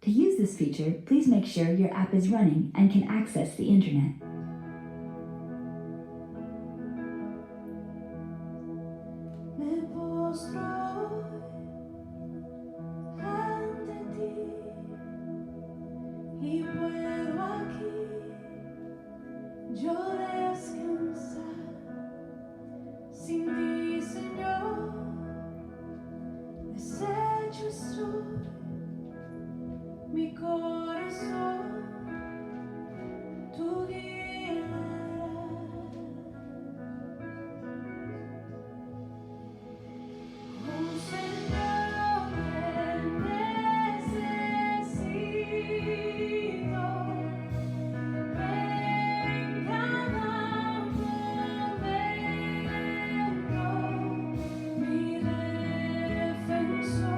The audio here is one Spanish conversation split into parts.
To use this feature, please make sure your app is running and can access the internet. Me postro ante ti y puedo aquí yo descansar. Sin ti, Señor, deshecho estoy, mi corazón tú guiarás. Oh Señor, te necesito en cada momento, mi defensor.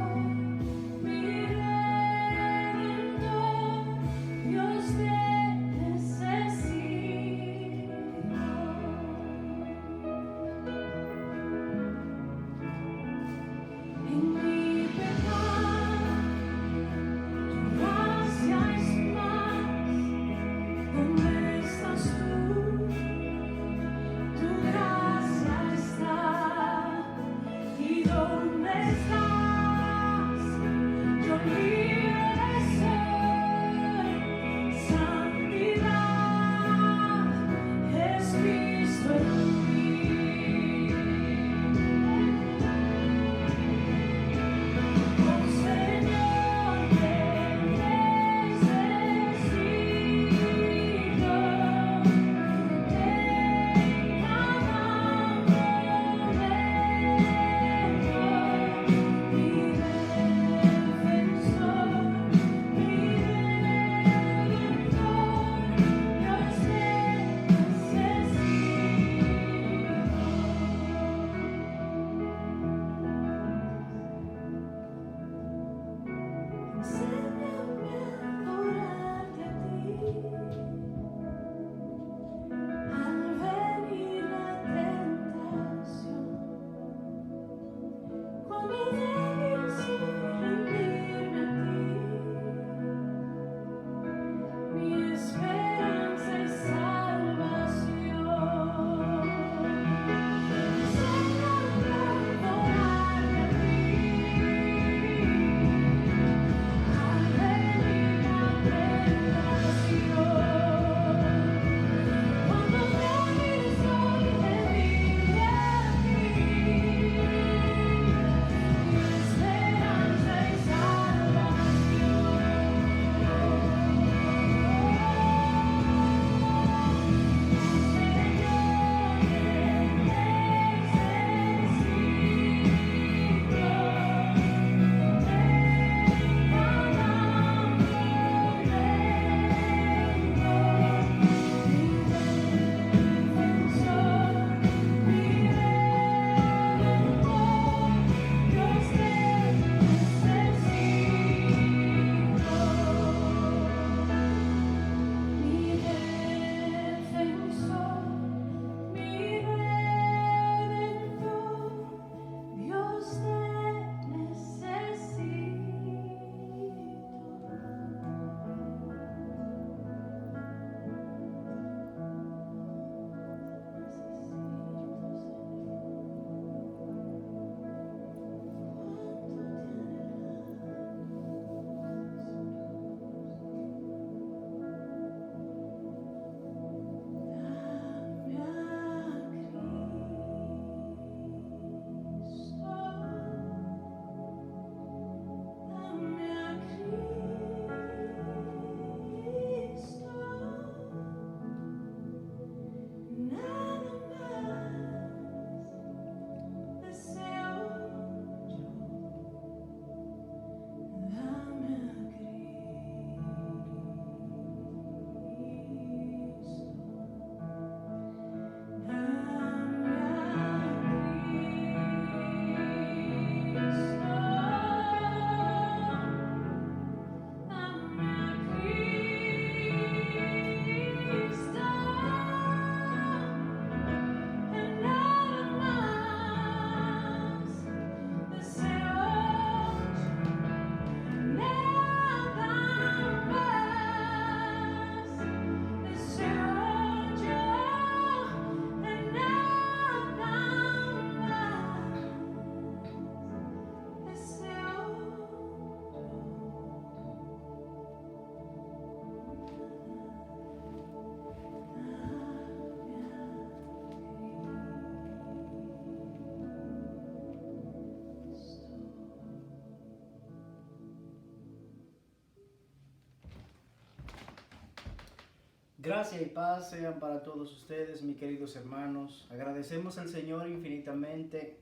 Gracia y paz sean para todos ustedes, mis queridos hermanos. Agradecemos al Señor infinitamente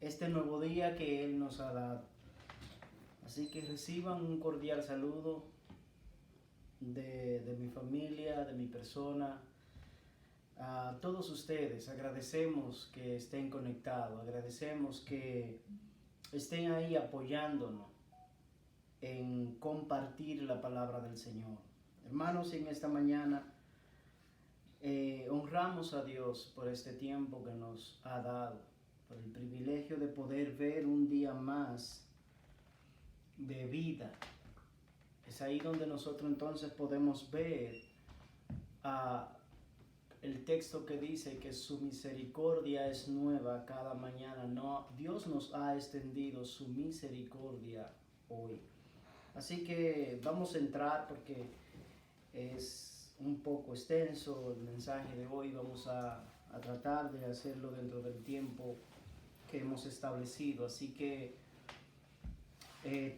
este nuevo día que Él nos ha dado. Así que reciban un cordial saludo de mi familia, de mi persona. A todos ustedes agradecemos que estén conectados, agradecemos que estén ahí apoyándonos en compartir la palabra del Señor. Hermanos, en esta mañana honramos a Dios por este tiempo que nos ha dado, por el privilegio de poder ver un día más de vida. Es ahí donde nosotros entonces podemos ver el texto que dice que su misericordia es nueva cada mañana. No, Dios nos ha extendido su misericordia hoy. Así que vamos a entrar porque es un poco extenso el mensaje de hoy. Vamos a tratar de hacerlo dentro del tiempo que hemos establecido. Así que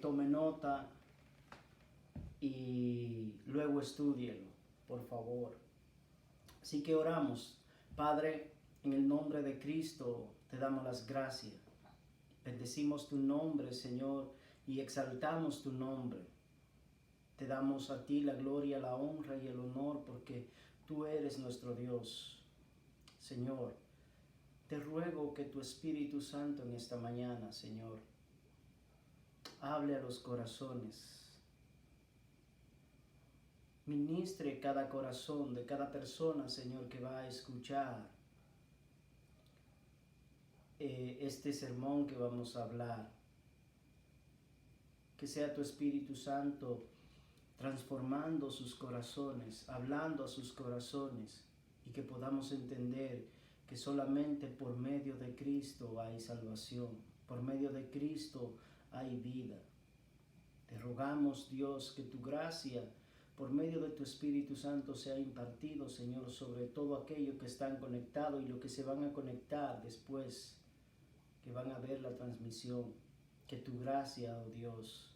tome nota y luego estúdielo, por favor. Así que oramos. Padre, en el nombre de Cristo te damos las gracias. Bendecimos tu nombre, Señor, y exaltamos tu nombre. Te damos a ti la gloria, la honra y el honor porque tú eres nuestro Dios. Señor, te ruego que tu Espíritu Santo en esta mañana, Señor, hable a los corazones. Ministre cada corazón de cada persona, Señor, que va a escuchar este sermón que vamos a hablar. Que sea tu Espíritu Santo transformando sus corazones, hablando a sus corazones, y que podamos entender que solamente por medio de Cristo hay salvación, por medio de Cristo hay vida. Te rogamos, Dios, que tu gracia por medio de tu Espíritu Santo sea impartido, Señor, sobre todo aquellos que están conectados y los que se van a conectar después, que van a ver la transmisión. Que tu gracia, oh Dios,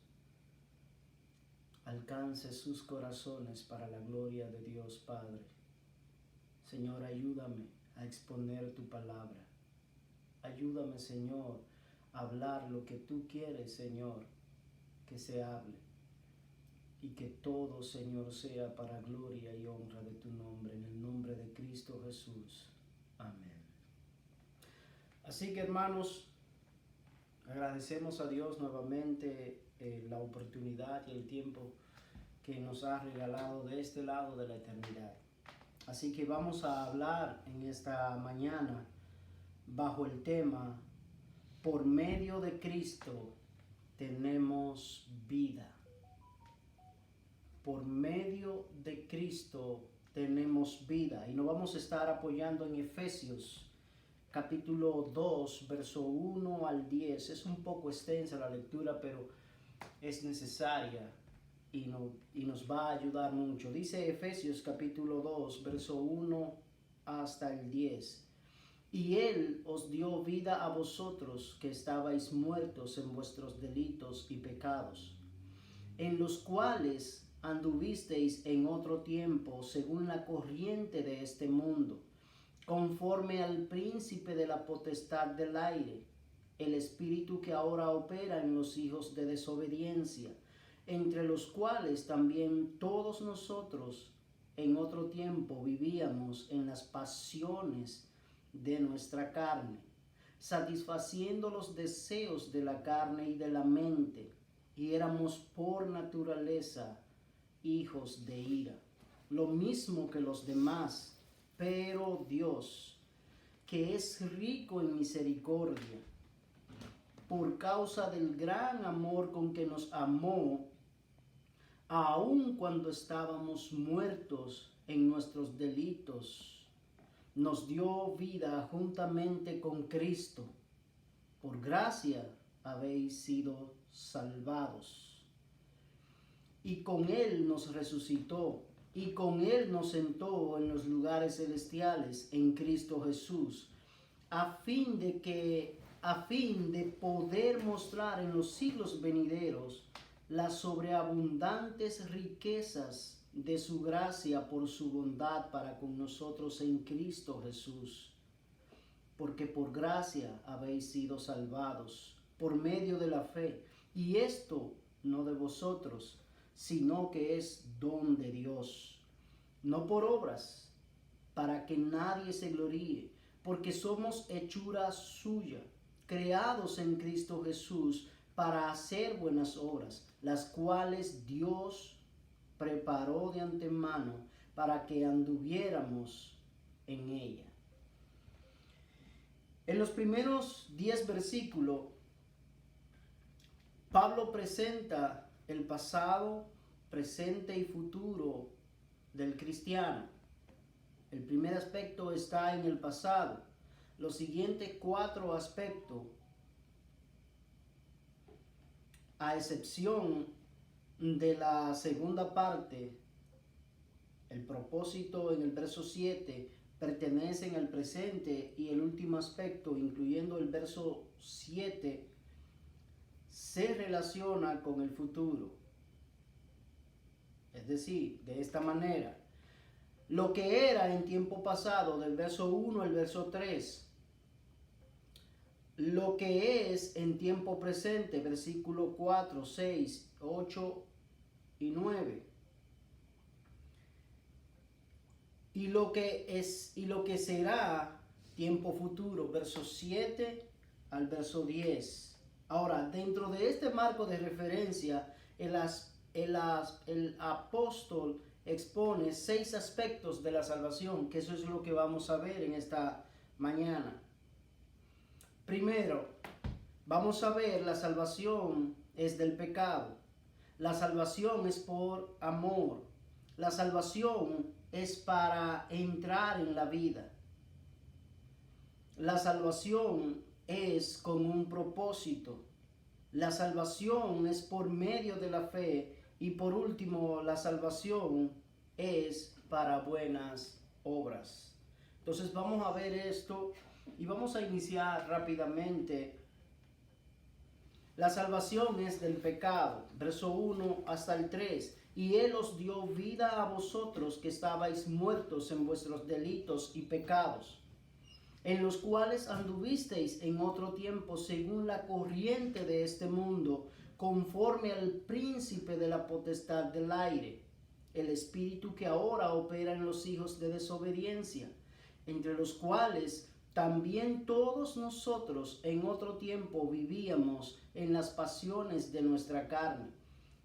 alcance sus corazones para la gloria de Dios Padre. Señor, ayúdame a exponer tu palabra. Ayúdame, Señor, a hablar lo que tú quieres, Señor, que se hable. Y que todo, Señor, sea para gloria y honra de tu nombre, en el nombre de Cristo Jesús. Amén. Así que, hermanos, agradecemos a Dios nuevamente la oportunidad y el tiempo que nos ha regalado de este lado de la eternidad. Así que vamos a hablar en esta mañana bajo el tema: por medio de Cristo tenemos vida. Por medio de Cristo tenemos vida. Y nos vamos a estar apoyando en Efesios capítulo 2, verso 1 al 10. Es un poco extensa la lectura, pero es necesaria y nos va a ayudar mucho. Dice Efesios capítulo 2, verso 1 hasta el 10. Y Él os dio vida a vosotros que estabais muertos en vuestros delitos y pecados, en los cuales anduvisteis en otro tiempo según la corriente de este mundo, conforme al príncipe de la potestad del aire, el espíritu que ahora opera en los hijos de desobediencia, entre los cuales también todos nosotros en otro tiempo vivíamos en las pasiones de nuestra carne, satisfaciendo los deseos de la carne y de la mente, y éramos por naturaleza hijos de ira, lo mismo que los demás. Pero Dios, que es rico en misericordia, por causa del gran amor con que nos amó, aun cuando estábamos muertos en nuestros delitos, nos dio vida juntamente con Cristo. Por gracia habéis sido salvados. Y con Él nos resucitó, y con Él nos sentó en los lugares celestiales en Cristo Jesús, a fin de poder mostrar en los siglos venideros las sobreabundantes riquezas de su gracia por su bondad para con nosotros en Cristo Jesús. Porque por gracia habéis sido salvados, por medio de la fe. Y esto no de vosotros, sino que es don de Dios, no por obras, para que nadie se gloríe, porque somos hechura suya, creados en Cristo Jesús para hacer buenas obras, las cuales Dios preparó de antemano para que anduviéramos en ella. En los primeros 10 versículos, Pablo presenta el pasado, presente y futuro del cristiano. El primer aspecto está en el pasado. Los siguientes 4 aspectos, a excepción de la segunda parte, el propósito en el verso 7, pertenecen al presente, y el último aspecto, incluyendo el verso 7, se relaciona con el futuro. Es decir, de esta manera, lo que era en tiempo pasado, del verso 1 al verso 3, lo que es en tiempo presente, versículo 4, 6, 8 y 9. Y lo que es y lo que será tiempo futuro, verso 7 al verso 10. Ahora, dentro de este marco de referencia, el apóstol expone 6 aspectos de la salvación, que eso es lo que vamos a ver en esta mañana. Primero, vamos a ver la salvación es del pecado. La salvación es por amor. La salvación es para entrar en la vida. La salvación es con un propósito. La salvación es por medio de la fe. Y por último, la salvación es para buenas obras. Entonces vamos a ver esto y vamos a iniciar rápidamente. La salvación es del pecado, verso 1 hasta el 3. Y Él os dio vida a vosotros que estabais muertos en vuestros delitos y pecados, en los cuales anduvisteis en otro tiempo según la corriente de este mundo, conforme al príncipe de la potestad del aire, el espíritu que ahora opera en los hijos de desobediencia, entre los cuales también todos nosotros en otro tiempo vivíamos en las pasiones de nuestra carne,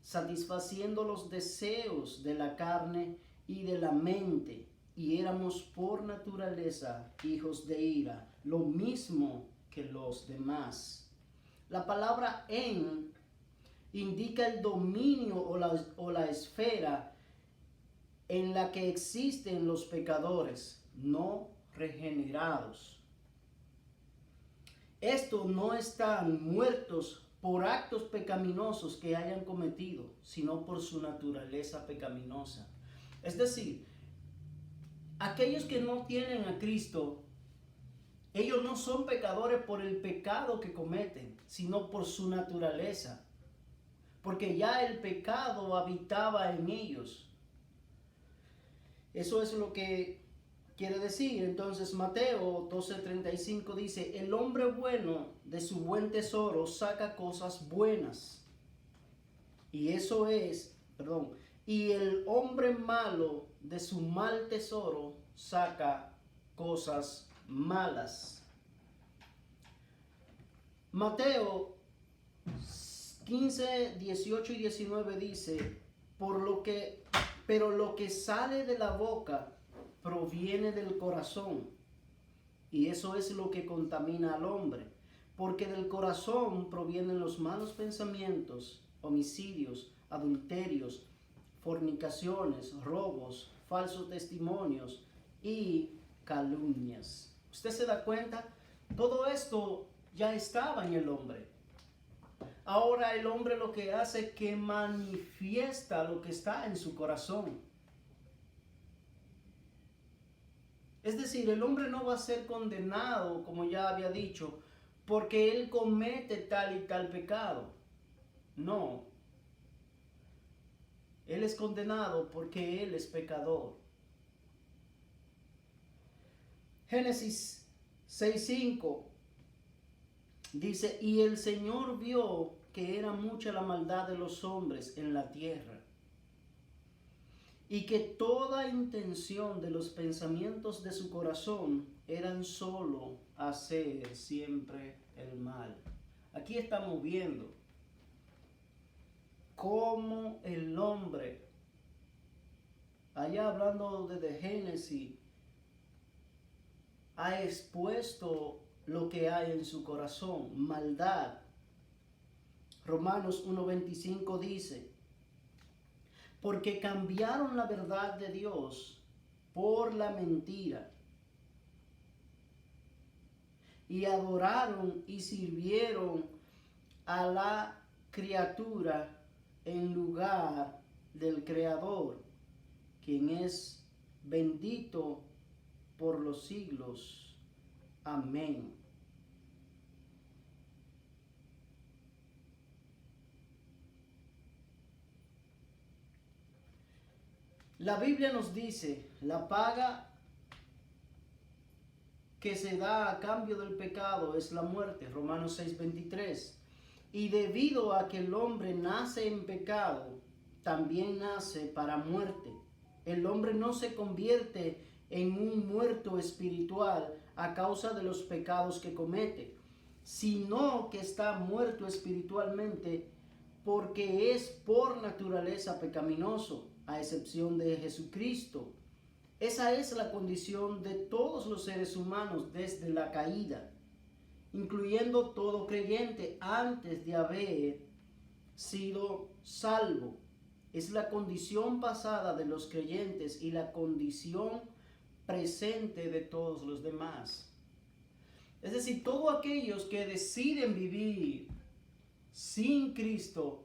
satisfaciendo los deseos de la carne y de la mente, y éramos por naturaleza hijos de ira, lo mismo que los demás. La palabra en indica el dominio o la esfera en la que existen los pecadores no regenerados. Estos no están muertos por actos pecaminosos que hayan cometido, sino por su naturaleza pecaminosa. Es decir, aquellos que no tienen a Cristo, ellos no son pecadores por el pecado que cometen, sino por su naturaleza, porque ya el pecado habitaba en ellos. Eso es lo que quiere decir. Entonces Mateo 12:35 dice: el hombre bueno de su buen tesoro saca cosas buenas. Y el hombre malo de su mal tesoro saca cosas malas. Mateo 15, 18 y 19 dice: pero lo que sale de la boca proviene del corazón, y eso es lo que contamina al hombre, porque del corazón provienen los malos pensamientos, homicidios, adulterios, fornicaciones, robos, falsos testimonios y calumnias. ¿Usted se da cuenta? Todo esto ya estaba en el hombre. Ahora el hombre lo que hace es que manifiesta lo que está en su corazón. Es decir, el hombre no va a ser condenado, como ya había dicho, porque él comete tal y tal pecado. No. Él es condenado porque él es pecador. Génesis 6:5 dice, y el Señor vio que era mucha la maldad de los hombres en la tierra, y que toda intención de los pensamientos de su corazón eran solo hacer siempre el mal. Aquí estamos viendo cómo el hombre, allá hablando desde Génesis, ha expuesto lo que hay en su corazón, maldad. Romanos 1:25 dice, porque cambiaron la verdad de Dios por la mentira y adoraron y sirvieron a la criatura en lugar del Creador, quien es bendito por los siglos. Amén. La Biblia nos dice, la paga que se da a cambio del pecado es la muerte, Romanos 6:23. Y debido a que el hombre nace en pecado, también nace para muerte. El hombre no se convierte en un muerto espiritual a causa de los pecados que comete, sino que está muerto espiritualmente porque es por naturaleza pecaminoso, a excepción de Jesucristo. Esa es la condición de todos los seres humanos desde la caída, incluyendo todo creyente antes de haber sido salvo. Es la condición pasada de los creyentes y la condición presente de todos los demás. Es decir, todos aquellos que deciden vivir sin Cristo,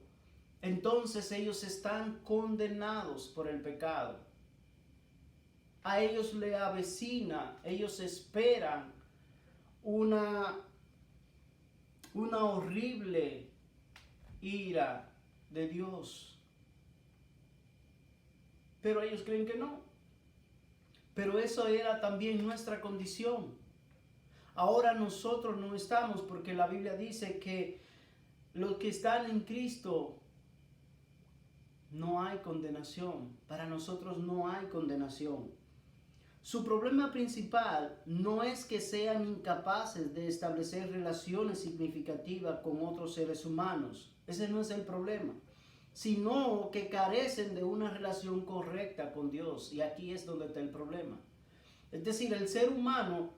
entonces ellos están condenados por el pecado. A ellos le avecina, ellos esperan una horrible ira de Dios. Pero ellos creen que no. Pero eso era también nuestra condición. Ahora nosotros no estamos, porque la Biblia dice que los que están en Cristo no hay condenación. Para nosotros no hay condenación. Su problema principal no es que sean incapaces de establecer relaciones significativas con otros seres humanos. Ese no es el problema. Sino que carecen de una relación correcta con Dios. Y aquí es donde está el problema. Es decir, el ser humano,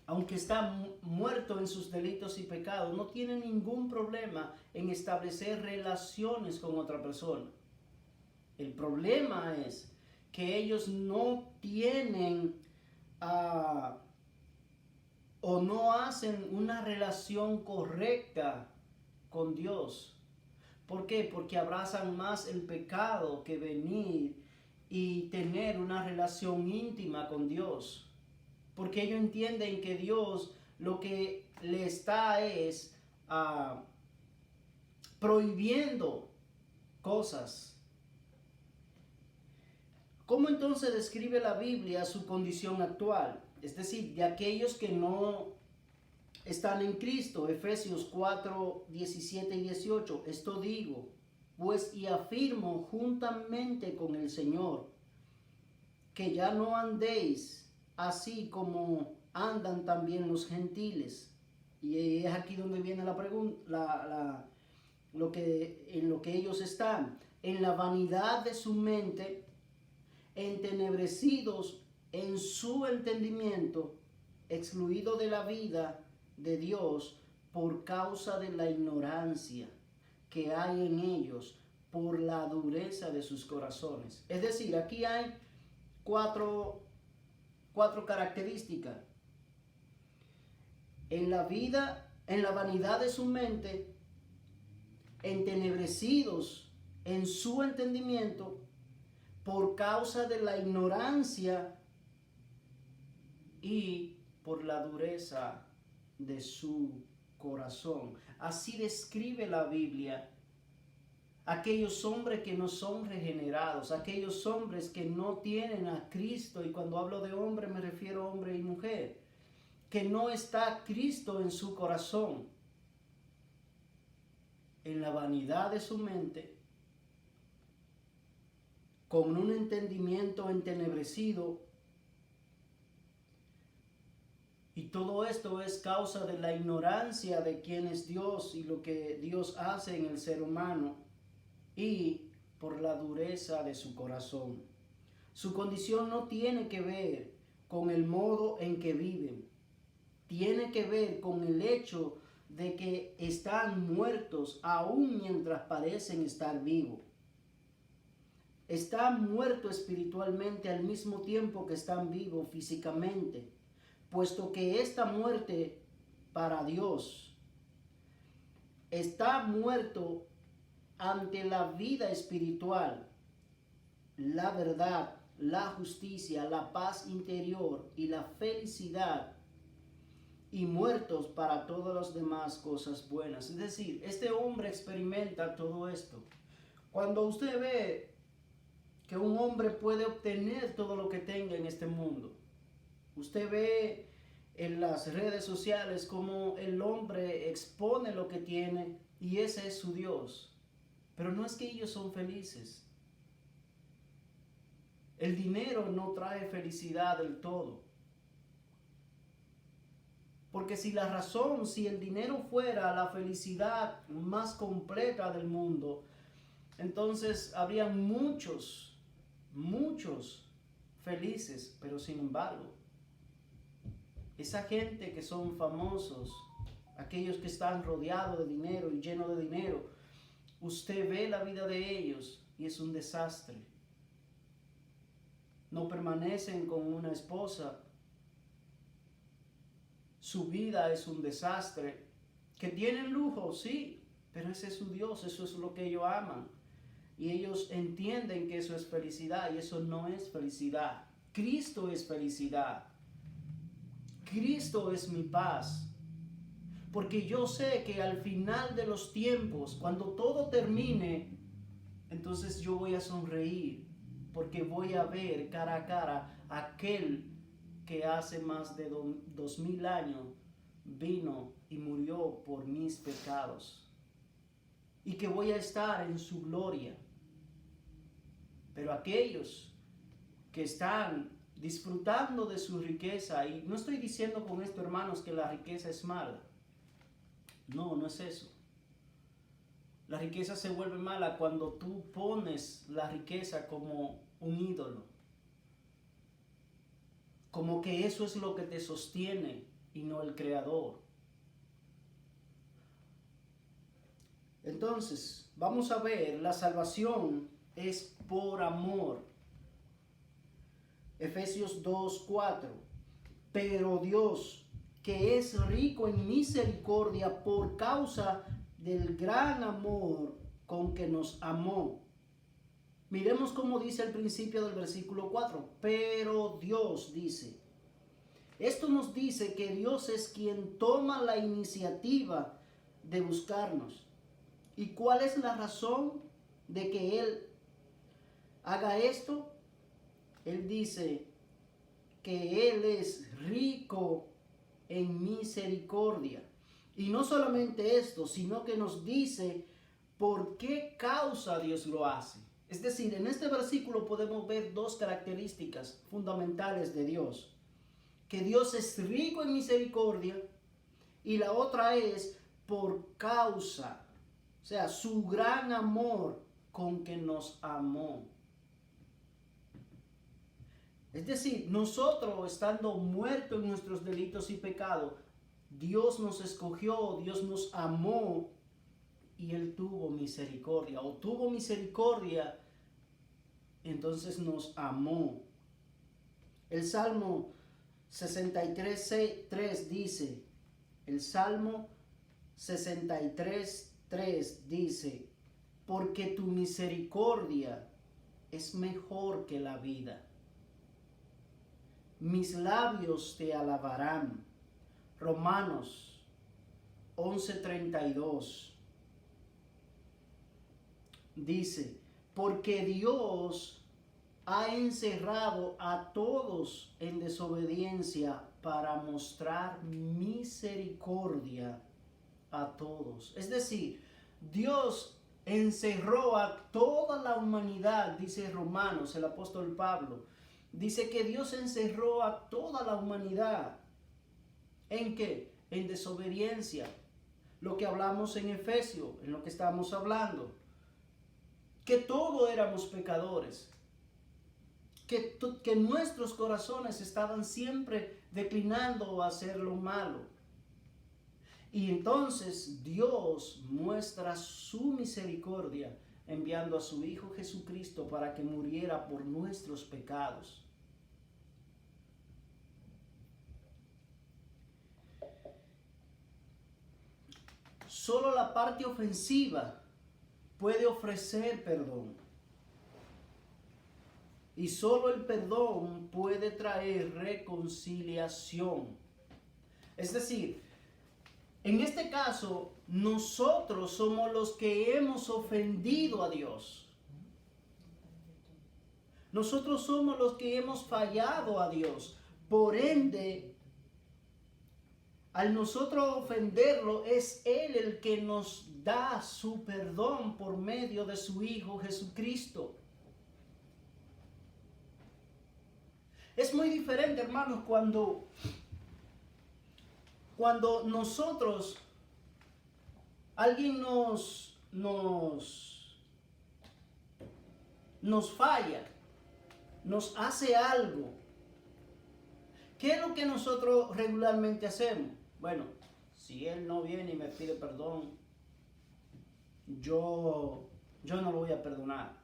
aunque está muerto en sus delitos y pecados, no tiene ningún problema en establecer relaciones con otra persona. El problema es que ellos no tienen o no hacen una relación correcta con Dios. ¿Por qué? Porque abrazan más el pecado que venir y tener una relación íntima con Dios. Porque ellos entienden que Dios lo que le está es prohibiendo cosas. ¿Cómo entonces describe la Biblia su condición actual? Es decir, de aquellos que no están en Cristo. Efesios 4, 17 y 18. Esto digo, pues y afirmo juntamente con el Señor, que ya no andéis así como andan también los gentiles. Y es aquí donde viene la pregunta, en lo que ellos están, en la vanidad de su mente, entenebrecidos en su entendimiento, excluido de la vida de Dios por causa de la ignorancia que hay en ellos por la dureza de sus corazones. Es decir, aquí hay cuatro características. En la vanidad de su mente, entenebrecidos en su entendimiento por causa de la ignorancia y por la dureza de su corazón. Así describe la Biblia aquellos hombres que no son regenerados, aquellos hombres que no tienen a Cristo, y cuando hablo de hombre me refiero a hombre y mujer, que no está Cristo en su corazón, en la vanidad de su mente, con un entendimiento entenebrecido. Y todo esto es causa de la ignorancia de quién es Dios y lo que Dios hace en el ser humano, y por la dureza de su corazón. Su condición no tiene que ver con el modo en que viven, tiene que ver con el hecho de que están muertos aún mientras parecen estar vivos. Están muertos espiritualmente al mismo tiempo que están vivos físicamente, puesto que esta muerte para Dios está muerto ante la vida espiritual, la verdad, la justicia, la paz interior y la felicidad, y muertos para todas las demás cosas buenas. Es decir, este hombre experimenta todo esto. Cuando usted ve que un hombre puede obtener todo lo que tenga en este mundo, usted ve en las redes sociales cómo el hombre expone lo que tiene y ese es su Dios. Pero no es que ellos son felices. El dinero no trae felicidad del todo. Porque si el dinero fuera la felicidad más completa del mundo, entonces habría muchos felices, pero sin embargo, esa gente que son famosos, aquellos que están rodeados de dinero y llenos de dinero, usted ve la vida de ellos y es un desastre. No permanecen con una esposa. Su vida es un desastre. Que tienen lujo, sí, pero ese es su Dios, eso es lo que ellos aman. Y ellos entienden que eso es felicidad y eso no es felicidad. Cristo es felicidad. Cristo es mi paz. Porque yo sé que al final de los tiempos, cuando todo termine, entonces yo voy a sonreír. Porque voy a ver cara a cara a aquel que hace más de 2000 años vino y murió por mis pecados. Y que voy a estar en su gloria. Pero aquellos que están disfrutando de su riqueza, y no estoy diciendo con esto, hermanos, que la riqueza es mala. No, no es eso. La riqueza se vuelve mala cuando tú pones la riqueza como un ídolo. Como que eso es lo que te sostiene y no el Creador. Entonces, vamos a ver, la salvación es por amor. Efesios 2:4. Pero Dios, que es rico en misericordia por causa del gran amor con que nos amó. Miremos cómo dice al principio del versículo 4. Pero Dios dice. Esto nos dice que Dios es quien toma la iniciativa de buscarnos. ¿Y cuál es la razón de que Él haga esto? Él dice que Él es rico en misericordia. Y no solamente esto, sino que nos dice por qué causa Dios lo hace. Es decir, en este versículo podemos ver dos características fundamentales de Dios. Que Dios es rico en misericordia y la otra es por causa. O sea, su gran amor con que nos amó. Es decir, nosotros estando muertos en nuestros delitos y pecados, Dios nos escogió, Dios nos amó y Él tuvo misericordia. O tuvo misericordia, entonces nos amó. El Salmo 63:3 dice, el Salmo 63:3 dice, porque tu misericordia es mejor que la vida. Mis labios te alabarán. Romanos 11:32. dice, porque Dios ha encerrado a todos en desobediencia para mostrar misericordia a todos. Es decir, Dios encerró a toda la humanidad, dice Romanos, el apóstol Pablo. Dice que Dios encerró a toda la humanidad. ¿En qué? En desobediencia. Lo que hablamos en Efesios, en lo que estamos hablando. Que todos éramos pecadores. Que nuestros corazones estaban siempre declinando a hacer lo malo. Y entonces Dios muestra su misericordia enviando a su Hijo Jesucristo para que muriera por nuestros pecados. Solo la parte ofensiva puede ofrecer perdón. Y solo el perdón puede traer reconciliación. Es decir, en este caso, nosotros somos los que hemos ofendido a Dios. Nosotros somos los que hemos fallado a Dios. Por ende, al nosotros ofenderlo, es Él el que nos da su perdón por medio de su Hijo Jesucristo. Es muy diferente, hermanos, cuando nosotros, alguien nos falla, nos hace algo. ¿Qué es lo que nosotros regularmente hacemos? Bueno, si él no viene y me pide perdón, yo no lo voy a perdonar.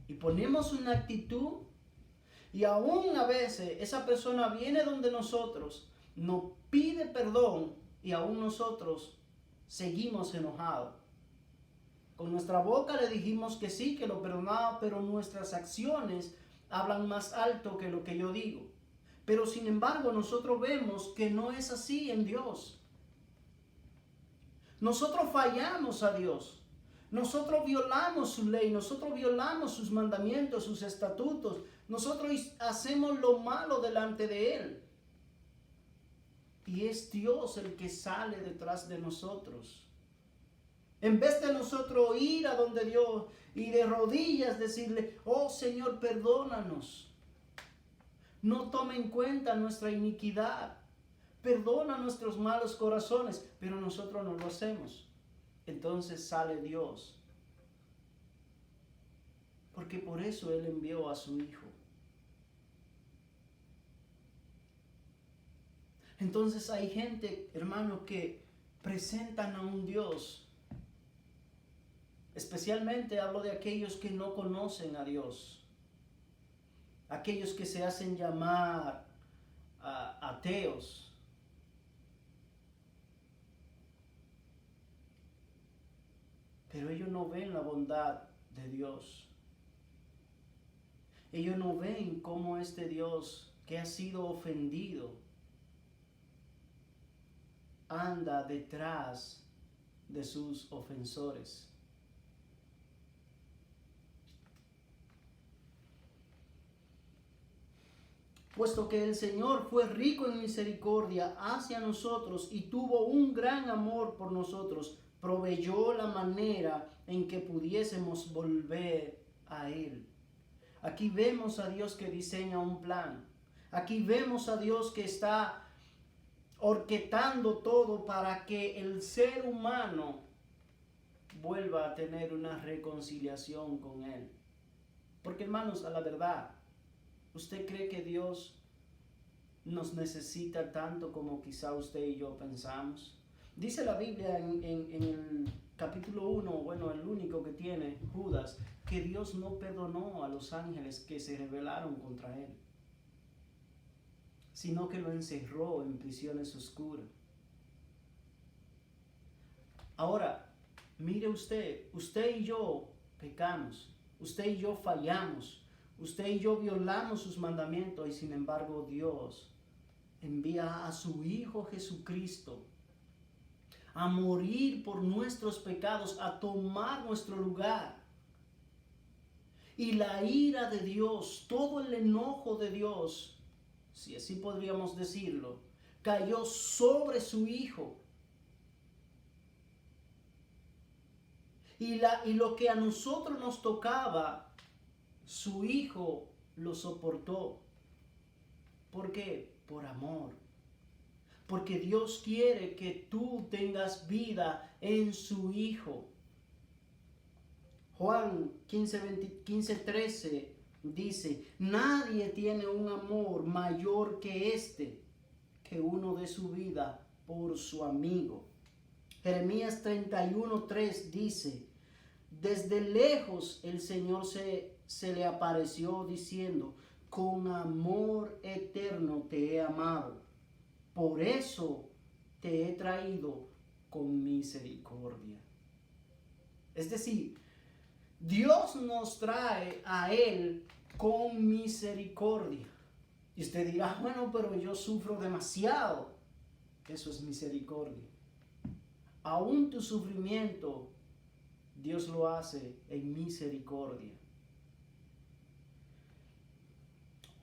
Y ponemos una actitud y aún a veces esa persona viene donde nosotros, nos pide perdón y aún nosotros seguimos enojados. Con nuestra boca le dijimos que sí, que lo perdonaba, pero nuestras acciones hablan más alto que lo que yo digo. Pero sin embargo nosotros vemos que no es así en Dios. Nosotros fallamos a Dios. Nosotros violamos su ley, nosotros violamos sus mandamientos, sus estatutos. Nosotros hacemos lo malo delante de Él. Y es Dios el que sale detrás de nosotros. En vez de nosotros ir a donde Dios y de rodillas decirle, oh Señor, perdónanos. No tome en cuenta nuestra iniquidad. Perdona nuestros malos corazones, pero nosotros no lo hacemos. Entonces sale Dios. Porque por eso Él envió a su Hijo. Entonces hay gente, hermano, que presentan a un Dios. Especialmente hablo de aquellos que no conocen a Dios. Aquellos que se hacen llamar ateos. Pero ellos no ven la bondad de Dios. Ellos no ven cómo este Dios que ha sido ofendido anda detrás de sus ofensores. Puesto que el Señor fue rico en misericordia hacia nosotros y tuvo un gran amor por nosotros, proveyó la manera en que pudiésemos volver a Él. Aquí vemos a Dios que diseña un plan. Aquí vemos a Dios que está orquestando todo para que el ser humano vuelva a tener una reconciliación con Él. Porque, hermanos, a la verdad, ¿usted cree que Dios nos necesita tanto como quizá usted y yo pensamos? Dice la Biblia en el capítulo 1, bueno, el único que tiene, Judas, que Dios no perdonó a los ángeles que se rebelaron contra Él, sino que lo encerró en prisiones oscuras. Ahora, mire usted y yo pecamos, usted y yo fallamos, usted y yo violamos sus mandamientos y sin embargo Dios envía a su Hijo Jesucristo a morir por nuestros pecados, a tomar nuestro lugar. Y la ira de Dios, todo el enojo de Dios, si así podríamos decirlo, cayó sobre su Hijo. Y lo que a nosotros nos tocaba, su Hijo lo soportó. ¿Por qué? Por amor. Porque Dios quiere que tú tengas vida en su Hijo. Juan 15:13 dice, nadie tiene un amor mayor que este, que uno dé su vida por su amigo. Jeremías 31:3 dice, desde lejos el Señor se le apareció diciendo, con amor eterno te he amado, por eso te he traído con misericordia. Es decir, Dios nos trae a Él con misericordia. Y usted dirá, bueno, pero yo sufro demasiado. Eso es misericordia. Aún tu sufrimiento, Dios lo hace en misericordia.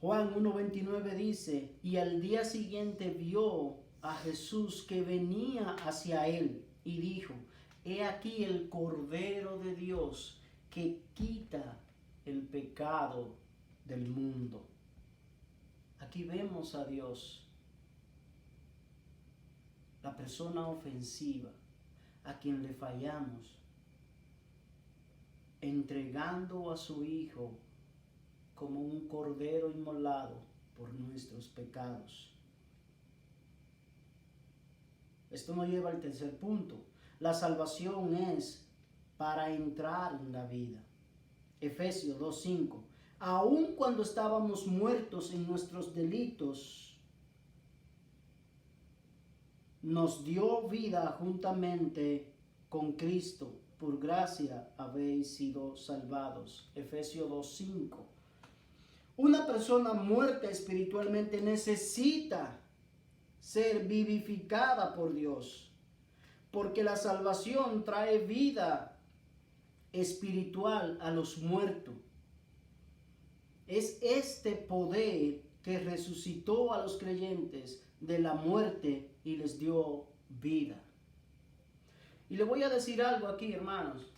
Juan 1:29 dice, y al día siguiente vio a Jesús que venía hacia él y dijo, he aquí el Cordero de Dios que quita el pecado del mundo. Aquí vemos a Dios, la persona ofensiva, a quien le fallamos, entregando a su Hijo como un cordero inmolado por nuestros pecados. Esto nos lleva al tercer punto. La salvación es para entrar en la vida. Efesios 2:5. Aun cuando estábamos muertos en nuestros delitos, nos dio vida juntamente con Cristo. Por gracia habéis sido salvados. Efesios 2:5. Una persona muerta espiritualmente necesita ser vivificada por Dios, porque la salvación trae vida espiritual a los muertos. Es este poder que resucitó a los creyentes de la muerte y les dio vida. Y le voy a decir algo aquí, hermanos.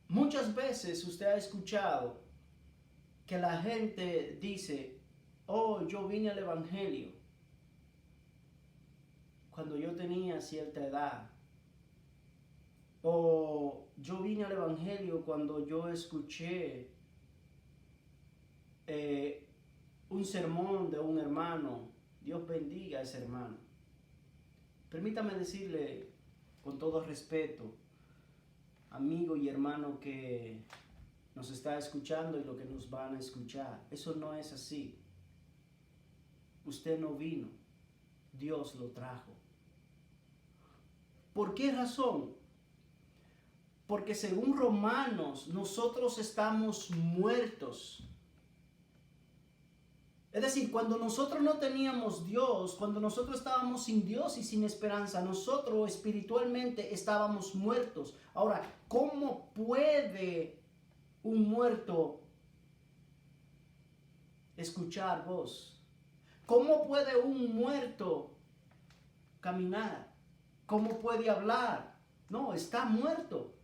Muchas veces usted ha escuchado que la gente dice, oh, yo vine al Evangelio cuando yo tenía cierta edad. O yo vine al Evangelio cuando yo escuché un sermón de un hermano. Dios bendiga a ese hermano. Permítame decirle con todo respeto, amigo y hermano que nos está escuchando y lo que nos van a escuchar. Eso no es así. Usted no vino, Dios lo trajo. ¿Por qué razón? Porque según Romanos, nosotros estamos muertos. Es decir, cuando nosotros no teníamos Dios, cuando nosotros estábamos sin Dios y sin esperanza, nosotros espiritualmente estábamos muertos. Ahora, ¿cómo puede un muerto escuchar voz? ¿Cómo puede un muerto caminar? ¿Cómo puede hablar? No, está muerto.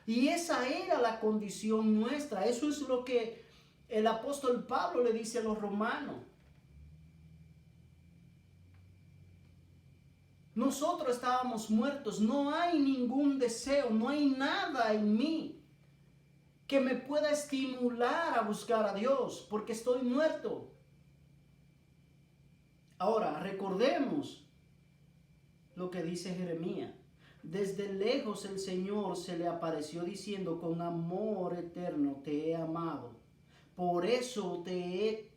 Y esa era la condición nuestra. Eso es lo que el apóstol Pablo le dice a los romanos. Nosotros estábamos muertos. No hay ningún deseo, no hay nada en mí que me pueda estimular a buscar a Dios, porque estoy muerto. Ahora, recordemos lo que dice Jeremías. Desde lejos el Señor se le apareció diciendo, con amor eterno te he amado. Por eso te he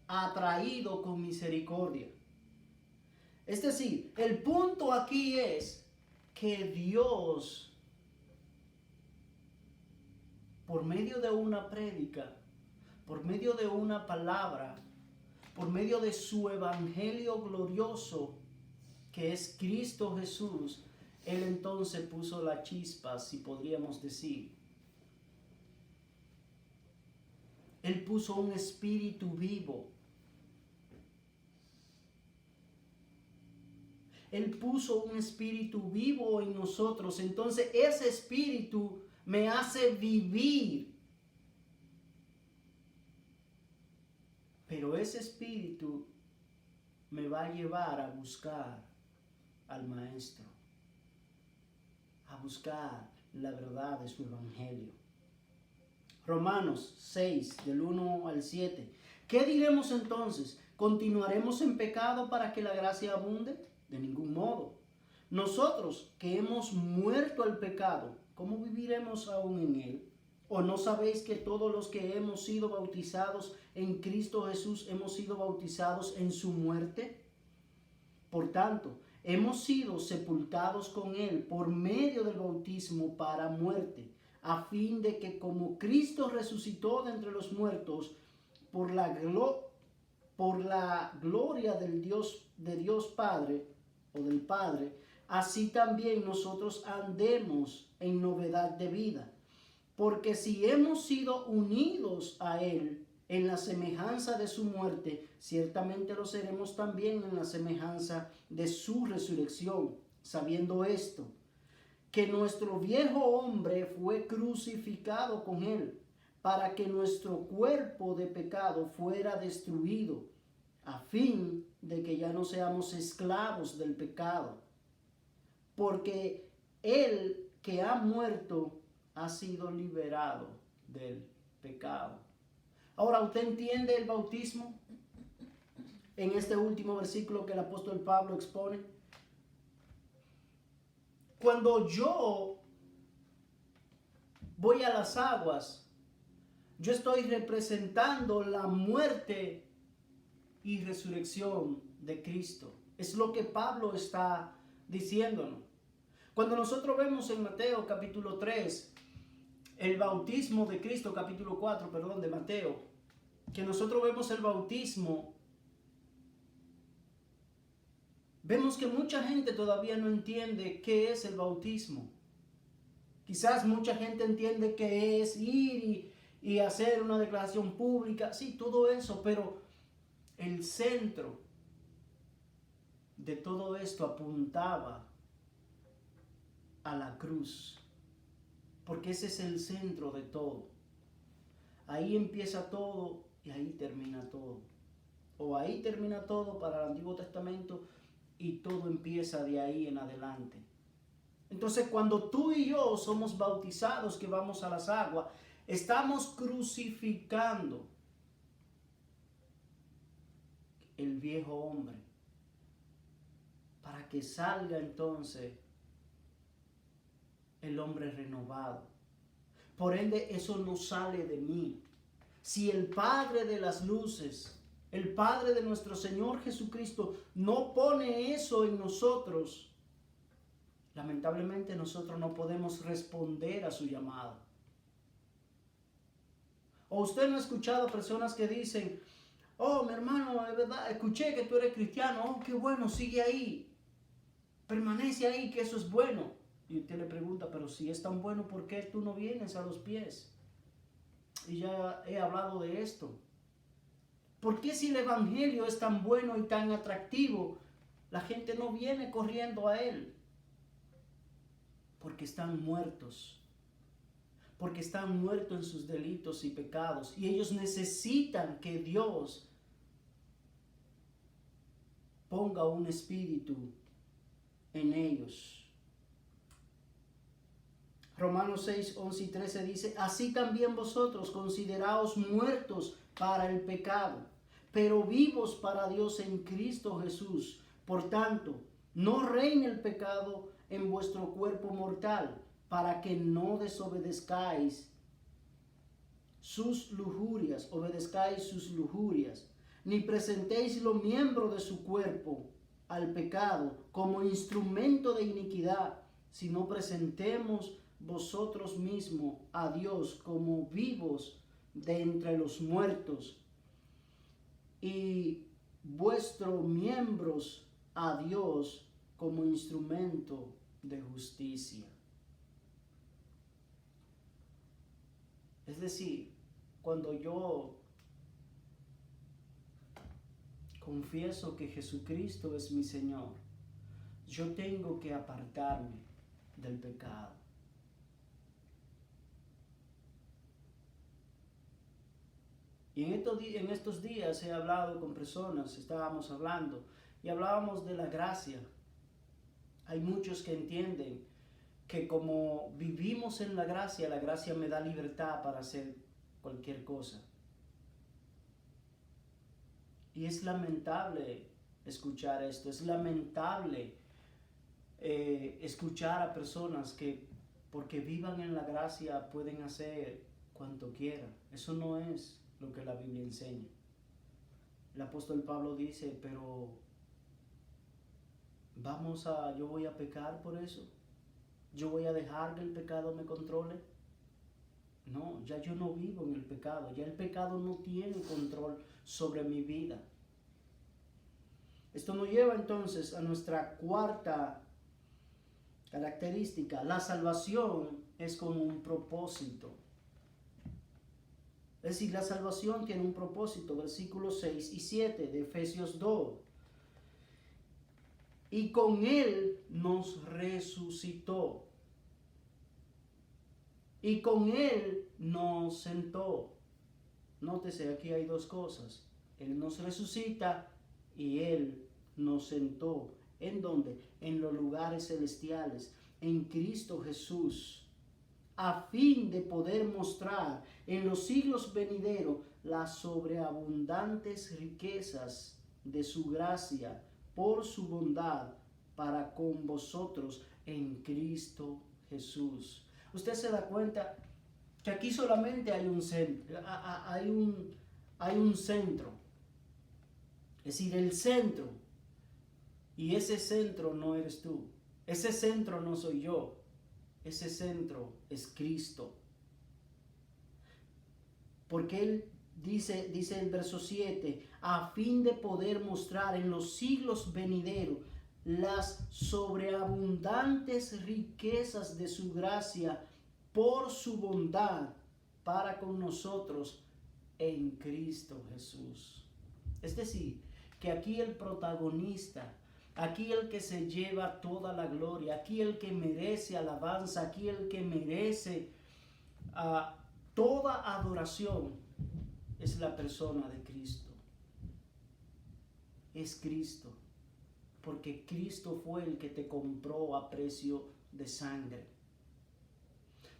atraído con misericordia. Es decir, el punto aquí es que Dios, por medio de una prédica, por medio de una palabra, por medio de su evangelio glorioso, que es Cristo Jesús, Él entonces puso la chispa, si podríamos decir. Él puso un espíritu vivo. Él puso un espíritu vivo en nosotros. Entonces ese espíritu me hace vivir. Pero ese espíritu me va a llevar a buscar al Maestro, a buscar la verdad de su evangelio. Romanos 6, del 1 al 7. ¿Qué diremos entonces? ¿Continuaremos en pecado para que la gracia abunde? De ningún modo. Nosotros que hemos muerto al pecado, ¿cómo viviremos aún en él? ¿O no sabéis que todos los que hemos sido bautizados en Cristo Jesús hemos sido bautizados en su muerte? Por tanto, hemos sido sepultados con él por medio del bautismo para muerte, a fin de que como Cristo resucitó de entre los muertos por la gloria de Dios Padre o del Padre, así también nosotros andemos en novedad de vida. Porque si hemos sido unidos a Él en la semejanza de su muerte, ciertamente lo seremos también en la semejanza de su resurrección, sabiendo esto, que nuestro viejo hombre fue crucificado con Él, para que nuestro cuerpo de pecado fuera destruido, a fin de que ya no seamos esclavos del pecado. Porque el que ha muerto ha sido liberado del pecado. Ahora, ¿usted entiende el bautismo? En este último versículo que el apóstol Pablo expone. Cuando yo voy a las aguas, yo estoy representando la muerte y resurrección de Cristo. Es lo que Pablo está diciéndonos. Cuando nosotros vemos en Mateo capítulo 3, el bautismo de Cristo, capítulo 4, de Mateo, que nosotros vemos el bautismo, vemos que mucha gente todavía no entiende qué es el bautismo. Quizás mucha gente entiende que es ir y hacer una declaración pública, sí, todo eso, pero el centro de todo esto apuntaba a la cruz, porque ese es el centro de todo. Ahí empieza todo y ahí termina todo. O ahí termina todo para el Antiguo Testamento y todo empieza de ahí en adelante. Entonces, cuando tú y yo somos bautizados, que vamos a las aguas, estamos crucificando el viejo hombre para que salga entonces el hombre renovado. Por ende, eso no sale de mí. Si el Padre de las luces, el Padre de nuestro Señor Jesucristo, no pone eso en nosotros, lamentablemente nosotros no podemos responder a su llamado. O usted no ha escuchado personas que dicen: oh, mi hermano, de verdad, escuché que tú eres cristiano, oh, qué bueno, sigue ahí, permanece ahí, que eso es bueno. Y usted le pregunta: pero si es tan bueno, ¿por qué tú no vienes a los pies? Y ya he hablado de esto. ¿Por qué si el evangelio es tan bueno y tan atractivo, la gente no viene corriendo a él? Porque están muertos. Porque están muertos en sus delitos y pecados. Y ellos necesitan que Dios ponga un espíritu en ellos. Romanos 6, 11 y 13 dice: así también vosotros consideraos muertos para el pecado, pero vivos para Dios en Cristo Jesús. Por tanto, no reine el pecado en vuestro cuerpo mortal, para que no obedezcáis sus lujurias, ni presentéis los miembros de su cuerpo al pecado como instrumento de iniquidad, sino presentemos vosotros mismos a Dios como vivos de entre los muertos y vuestros miembros a Dios como instrumento de justicia. Es decir, cuando yo confieso que Jesucristo es mi Señor, yo tengo que apartarme del pecado. Y en estos días he hablado con personas, estábamos hablando y hablábamos de la gracia. Hay muchos que entienden que como vivimos en la gracia me da libertad para hacer cualquier cosa. Y es lamentable escuchar esto, es lamentable escuchar a personas que porque vivan en la gracia pueden hacer cuanto quieran. Eso no es lo que la Biblia enseña. El apóstol Pablo dice, pero yo voy a pecar por eso. Yo voy a dejar que el pecado me controle. No, ya yo no vivo en el pecado. Ya el pecado no tiene control sobre mi vida. Esto nos lleva entonces a nuestra cuarta característica. La salvación es con un propósito. Es decir, la salvación tiene un propósito. Versículos 6 y 7 de Efesios 2. Y con Él nos resucitó. Y con Él nos sentó. Nótese, aquí hay dos cosas. Él nos resucita y Él nos sentó. ¿En dónde? En los lugares celestiales, en Cristo Jesús, a fin de poder mostrar en los siglos venideros las sobreabundantes riquezas de su gracia por su bondad para con vosotros en Cristo Jesús. Usted se da cuenta que aquí solamente hay un centro, hay un centro, es decir, el centro, y ese centro no eres tú, ese centro no soy yo, ese centro es Cristo. Porque Él dice el verso 7, a fin de poder mostrar en los siglos venideros las sobreabundantes riquezas de su gracia por su bondad para con nosotros en Cristo Jesús. Es decir, que aquí el protagonista, aquí el que se lleva toda la gloria, aquí el que merece alabanza, aquí el que merece toda adoración, es la persona de Cristo. Es Cristo. Porque Cristo fue el que te compró a precio de sangre.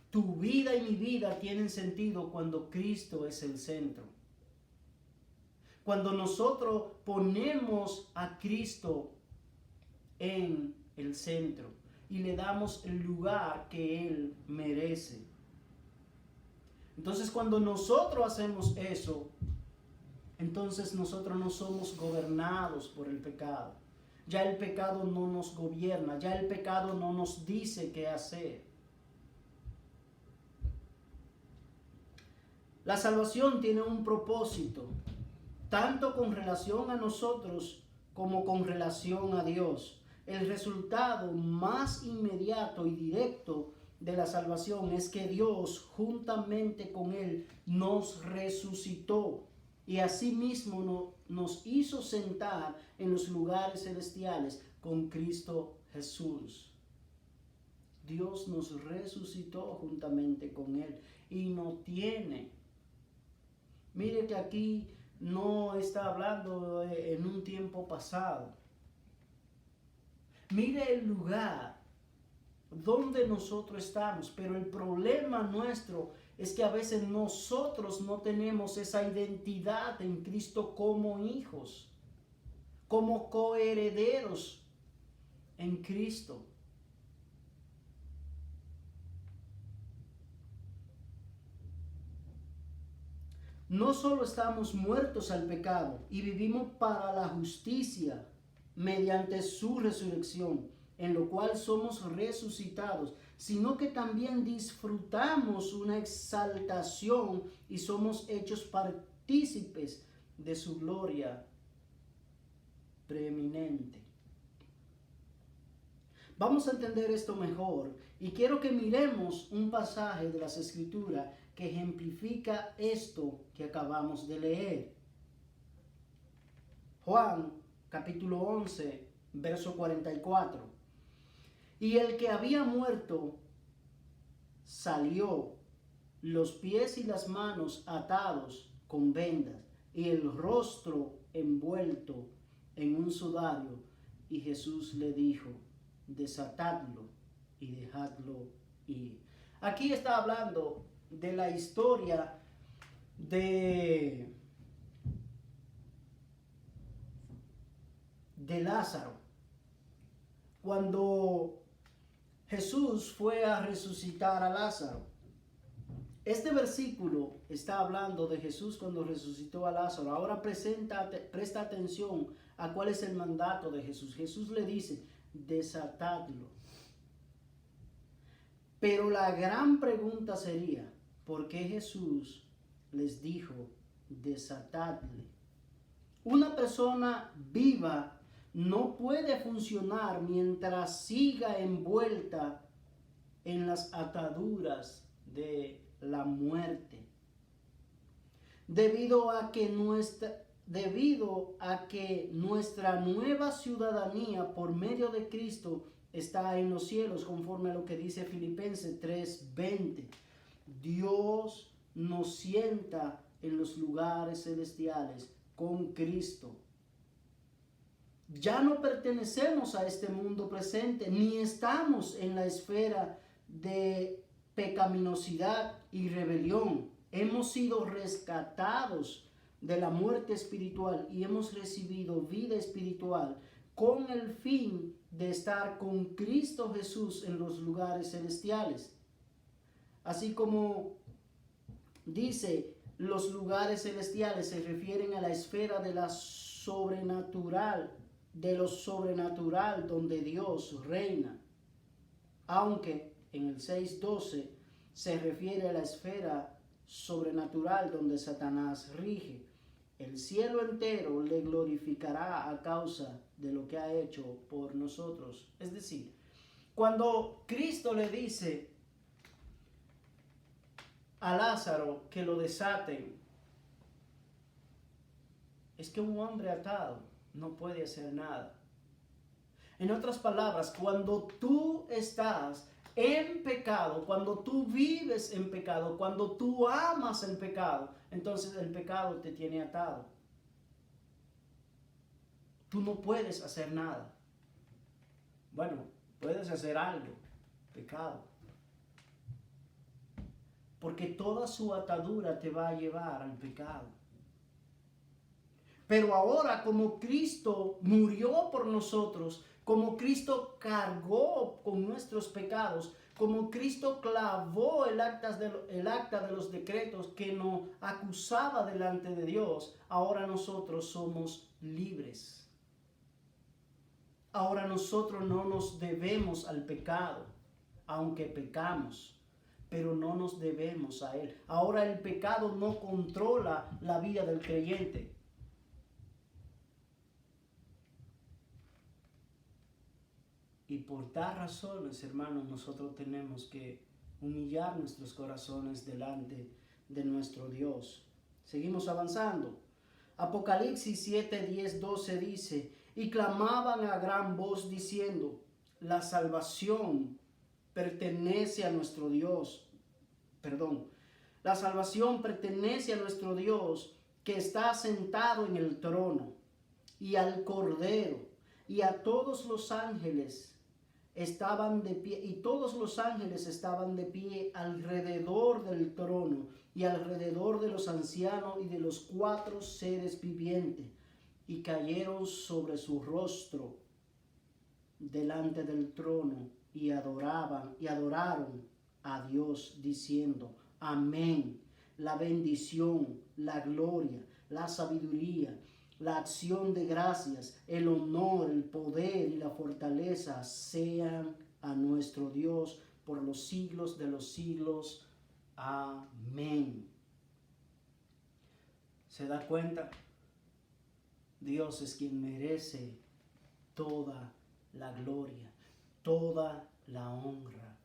Tu vida y mi vida tienen sentido cuando Cristo es el centro. Cuando nosotros ponemos a Cristo en el centro y le damos el lugar que Él merece. Entonces, cuando nosotros hacemos eso, entonces nosotros no somos gobernados por el pecado. Ya el pecado no nos gobierna, ya el pecado no nos dice qué hacer. La salvación tiene un propósito, tanto con relación a nosotros como con relación a Dios. El resultado más inmediato y directo de la salvación es que Dios, juntamente con Él, nos resucitó y asimismo nos hizo sentar en los lugares celestiales con Cristo Jesús. Dios nos resucitó juntamente con Él y nos tiene. Mire que aquí no está hablando en un tiempo pasado. Mire el lugar donde nosotros estamos, pero el problema nuestro es que a veces nosotros no tenemos esa identidad en Cristo como hijos, como coherederos en Cristo. No solo estamos muertos al pecado y vivimos para la justicia mediante su resurrección, en lo cual somos resucitados, sino que también disfrutamos una exaltación y somos hechos partícipes de su gloria preeminente. Vamos a entender esto mejor y quiero que miremos un pasaje de las Escrituras que ejemplifica esto que acabamos de leer. Juan, capítulo 11, verso 44. Y el que había muerto salió, los pies y las manos atados con vendas y el rostro envuelto en un sudario. Y Jesús le dijo: desatadlo y dejadlo ir. Aquí está hablando de la historia de Lázaro. Cuando Jesús fue a resucitar a Lázaro. Este versículo está hablando de Jesús cuando resucitó a Lázaro. Ahora presta atención a cuál es el mandato de Jesús. Jesús le dice: desatadlo. Pero la gran pregunta sería: ¿por qué Jesús les dijo desatadle? Una persona viva no puede funcionar mientras siga envuelta en las ataduras de la muerte. Debido a que nuestra nueva ciudadanía por medio de Cristo está en los cielos, conforme a lo que dice Filipenses 3:20. Dios nos sienta en los lugares celestiales con Cristo. Ya no pertenecemos a este mundo presente, ni estamos en la esfera de pecaminosidad y rebelión. Hemos sido rescatados de la muerte espiritual y hemos recibido vida espiritual con el fin de estar con Cristo Jesús en los lugares celestiales. Así como dice, los lugares celestiales se refieren a la esfera de la sobrenatural, de lo sobrenatural donde Dios reina. Aunque en el 6:12 se refiere a la esfera sobrenatural donde Satanás rige. El cielo entero le glorificará a causa de lo que ha hecho por nosotros. Es decir, cuando Cristo le dice a Lázaro que lo desaten, es que un hombre atado no puede hacer nada. En otras palabras, cuando tú estás en pecado, cuando tú vives en pecado, cuando tú amas el pecado, entonces el pecado te tiene atado. Tú no puedes hacer nada. Bueno, puedes hacer algo, pecado. Porque toda su atadura te va a llevar al pecado. Pero ahora, como Cristo murió por nosotros, como Cristo cargó con nuestros pecados, como Cristo clavó el acta de los decretos que nos acusaba delante de Dios, ahora nosotros somos libres. Ahora nosotros no nos debemos al pecado, aunque pecamos, pero no nos debemos a él. Ahora el pecado no controla la vida del creyente. Y por tal razones, hermanos, nosotros tenemos que humillar nuestros corazones delante de nuestro Dios. Seguimos avanzando. Apocalipsis 7, 10, 12 dice: y clamaban a gran voz diciendo: la salvación pertenece a nuestro Dios. La salvación pertenece a nuestro Dios que está sentado en el trono, y al Cordero, y a todos los ángeles estaban de pie, y todos los ángeles estaban de pie alrededor del trono y alrededor de los ancianos y de los 4 seres vivientes, y cayeron sobre su rostro delante del trono y adoraron a Dios diciendo: amén. La bendición, la gloria, la sabiduría, la acción de gracias, el honor, el poder y la fortaleza sean a nuestro Dios por los siglos de los siglos. Amén. ¿Se da cuenta? Dios es quien merece toda la gloria, toda la honra,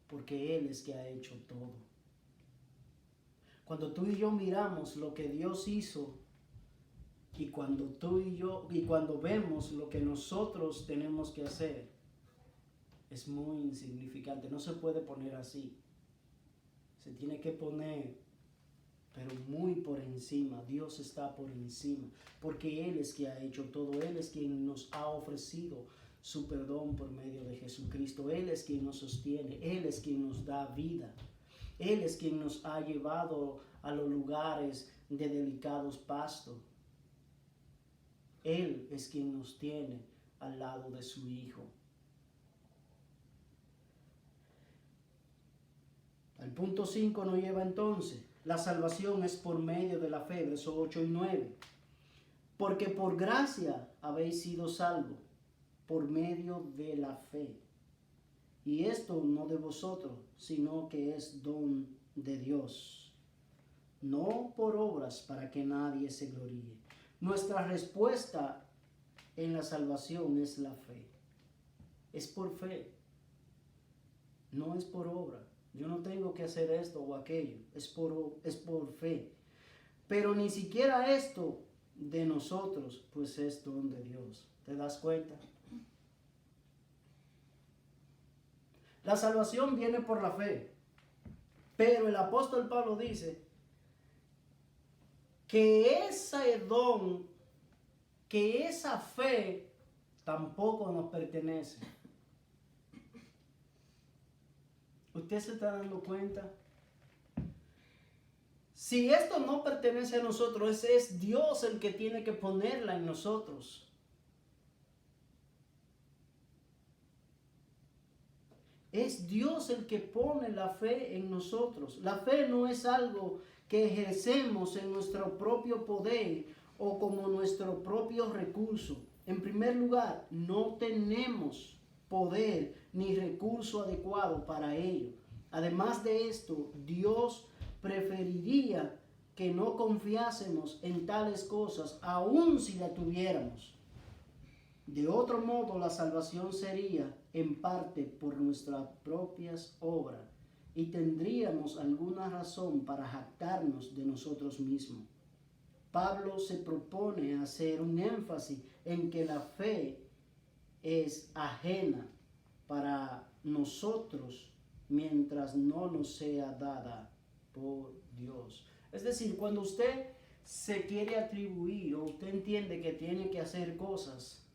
porque Él es que ha hecho todo. Cuando tú y yo miramos lo que Dios hizo, y cuando vemos lo que nosotros tenemos que hacer, es muy insignificante. No se puede poner así. Se tiene que poner, pero muy por encima. Dios está por encima, porque Él es quien ha hecho todo. Él es quien nos ha ofrecido su perdón por medio de Jesucristo. Él es quien nos sostiene. Él es quien nos da vida. Él es quien nos ha llevado a los lugares de delicados pastos. Él es quien nos tiene al lado de su Hijo. Al punto 5 nos lleva entonces: la salvación es por medio de la fe, versos 8 y 9. Porque por gracia habéis sido salvos, por medio de la fe. Y esto no de vosotros, sino que es don de Dios, no por obras para que nadie se gloríe. Nuestra respuesta en la salvación es la fe. Es por fe, no es por obra. Yo no tengo que hacer esto o aquello, es por fe. Pero ni siquiera esto de nosotros, pues es don de Dios. ¿Te das cuenta? La salvación viene por la fe. Pero el apóstol Pablo dice que ese don, que esa fe tampoco nos pertenece. ¿Usted se está dando cuenta? Si esto no pertenece a nosotros, es Dios el que tiene que ponerla en nosotros. Es Dios el que pone la fe en nosotros. La fe no es algo que ejercemos en nuestro propio poder o como nuestro propio recurso. En primer lugar, no tenemos poder ni recurso adecuado para ello. Además de esto, Dios preferiría que no confiásemos en tales cosas, aun si la tuviéramos. De otro modo, la salvación sería en parte por nuestras propias obras y tendríamos alguna razón para jactarnos de nosotros mismos. Pablo se propone hacer un énfasis en que la fe es ajena para nosotros mientras no nos sea dada por Dios. Es decir, cuando usted se quiere atribuir o usted entiende que tiene que hacer cosas,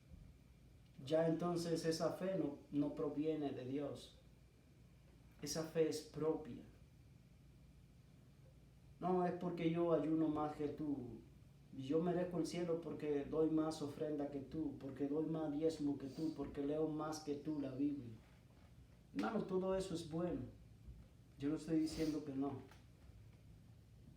ya entonces esa fe no proviene de Dios. Esa fe es propia. No es porque yo ayuno más que tú. Yo merezco el cielo porque doy más ofrenda que tú, porque doy más diezmo que tú, porque leo más que tú la Biblia. Hermano, todo eso es bueno. Yo no estoy diciendo que no.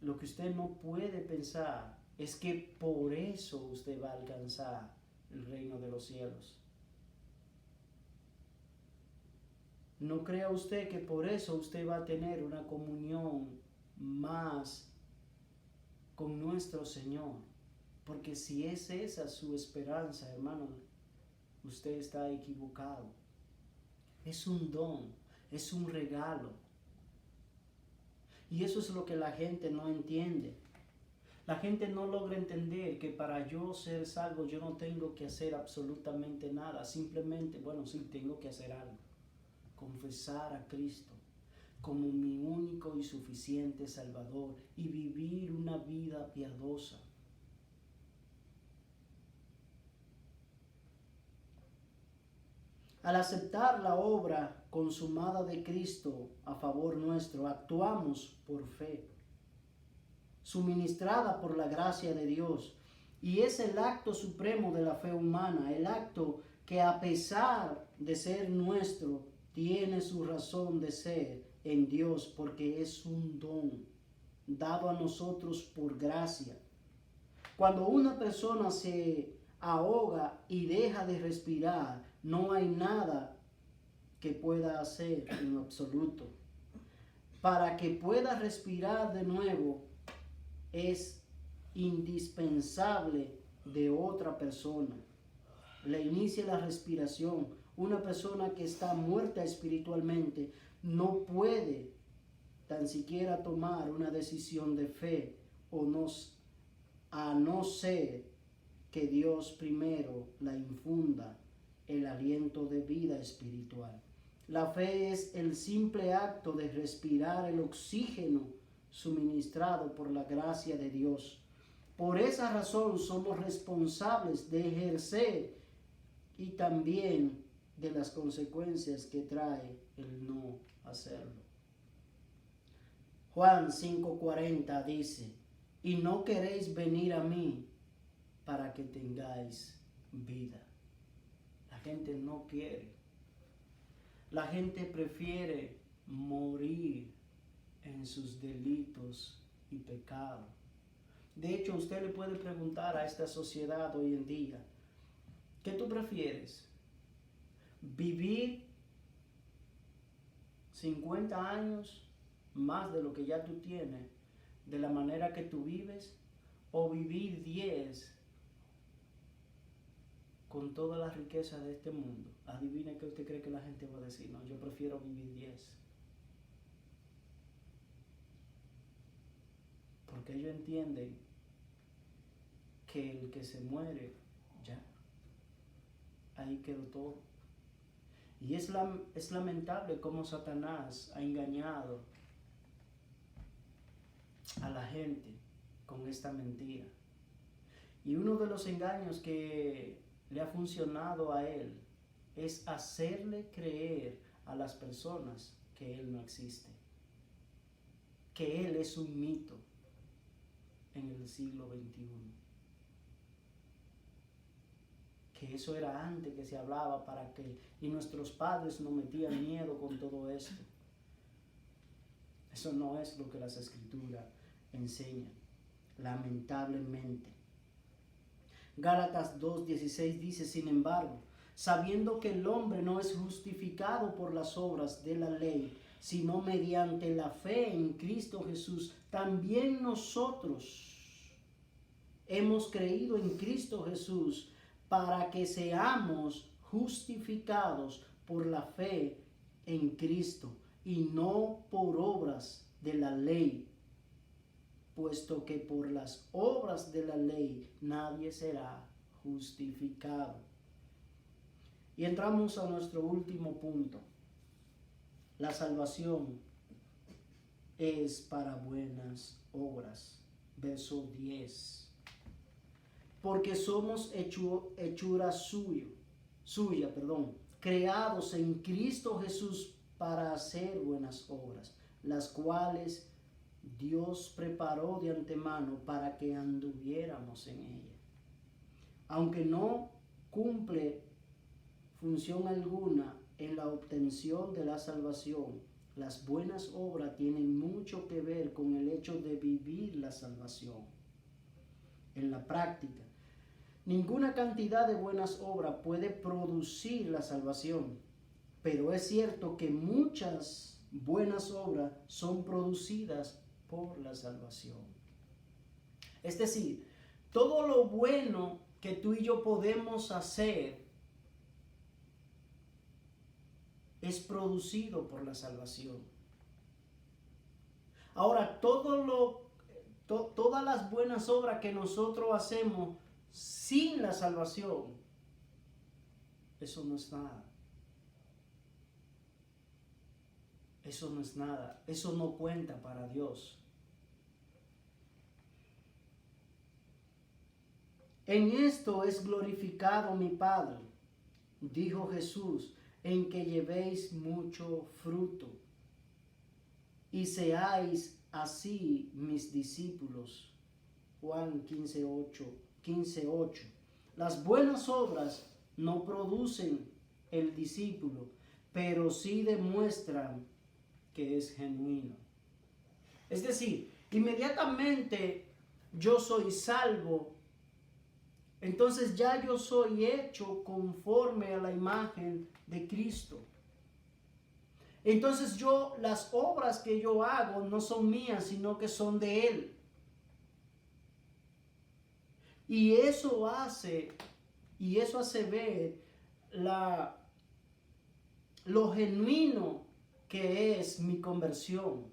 Lo que usted no puede pensar es que por eso usted va a alcanzar el reino de los cielos. No crea usted que por eso usted va a tener una comunión más con nuestro Señor. Porque si es esa su esperanza, hermano, usted está equivocado. Es un don, es un regalo. Y eso es lo que la gente no entiende. La gente no logra entender que para yo ser salvo yo no tengo que hacer absolutamente nada. Simplemente, bueno, sí tengo que hacer algo. Confesar a Cristo como mi único y suficiente Salvador y vivir una vida piadosa. Al aceptar la obra consumada de Cristo a favor nuestro, actuamos por fe, suministrada por la gracia de Dios. Y es el acto supremo de la fe humana, el acto que a pesar de ser nuestro, tiene su razón de ser en Dios, porque es un don dado a nosotros por gracia. Cuando una persona se ahoga y deja de respirar, no hay nada que pueda hacer en absoluto. Para que pueda respirar de nuevo, es indispensable de otra persona, le inicie la respiración. Una persona que está muerta espiritualmente no puede tan siquiera tomar una decisión de fe a no ser que Dios primero la infunda el aliento de vida espiritual. La fe es el simple acto de respirar el oxígeno suministrado por la gracia de Dios. Por esa razón somos responsables de ejercer y también de las consecuencias que trae el no hacerlo. Juan 5:40 dice, y no queréis venir a mí para que tengáis vida. La gente no quiere. La gente prefiere morir en sus delitos y pecados. De hecho, usted le puede preguntar a esta sociedad hoy en día, ¿qué tú prefieres? ¿Vivir 50 años más de lo que ya tú tienes, de la manera que tú vives, o vivir 10 con toda la riqueza de este mundo? Adivine qué usted cree que la gente va a decir. No, yo prefiero vivir 10. Porque ellos entienden que el que se muere, ya, ahí quedó todo. Y es lamentable cómo Satanás ha engañado a la gente con esta mentira. Y uno de los engaños que le ha funcionado a él es hacerle creer a las personas que él no existe, que él es un mito en el siglo XXI, que eso era antes que se hablaba para que, y nuestros padres nos metían miedo con todo esto. Eso no es lo que las escrituras enseñan, lamentablemente. Gálatas 2:16 dice, sin embargo, sabiendo que el hombre no es justificado por las obras de la ley, sino mediante la fe en Cristo Jesús, también nosotros hemos creído en Cristo Jesús para que seamos justificados por la fe en Cristo y no por obras de la ley, puesto que por las obras de la ley nadie será justificado. Y entramos a nuestro último punto. La salvación es para buenas obras. Verso 10. Porque somos hechura suya, creados en Cristo Jesús para hacer buenas obras, las cuales Dios preparó de antemano para que anduviéramos en ella. Aunque no cumple función alguna en la obtención de la salvación, las buenas obras tienen mucho que ver con el hecho de vivir la salvación. En la práctica, ninguna cantidad de buenas obras puede producir la salvación, pero es cierto que muchas buenas obras son producidas por la salvación. Es decir, todo lo bueno que tú y yo podemos hacer es producido por la salvación. Ahora, todas las buenas obras que nosotros hacemos sin la salvación, eso no es nada. Eso no es nada. Eso no cuenta para Dios. En esto es glorificado mi Padre, dijo Jesús, en que llevéis mucho fruto y seáis así mis discípulos. Juan 15:8. Las buenas obras no producen el discípulo, pero sí demuestran que es genuino. Es decir, inmediatamente yo soy salvo, entonces ya yo soy hecho conforme a la imagen de Cristo. Entonces las obras que yo hago no son mías, sino que son de Él. Y eso hace ver lo genuino que es mi conversión.